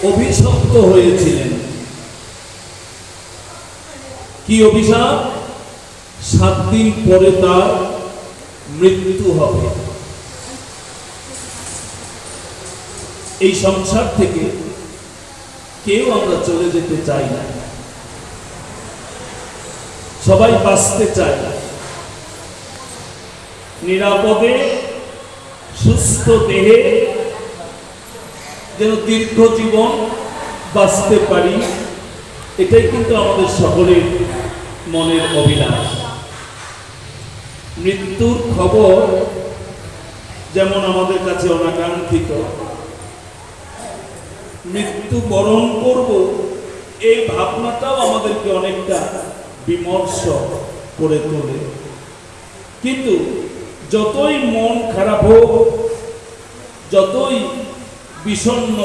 অভিশপ্ত হয়েছিলেন। কি অভিশাপ? 7 দিন পরে তার মৃত্যু হবে। এই সংসার থেকে কেউ আমরা চলে যেতে চাই না, সবাই বাঁচতে চায় না। নিরাপদে সুস্থ দেহে যেন দীর্ঘ জীবন বাঁচতে পারি, এটাই কিন্তু আমাদের সকলের মনের অভিলাষ। মৃত্যুর খবর যেমন আমাদের কাছে অনাকাঙ্ক্ষিত, মৃত্যু বরণ করব এই ভাবনাটাও আমাদেরকে অনেকটা বিমর্ষ করে তোলে। কিন্তু যতই মন খারাপ হোক, যতই বিষণ্ণ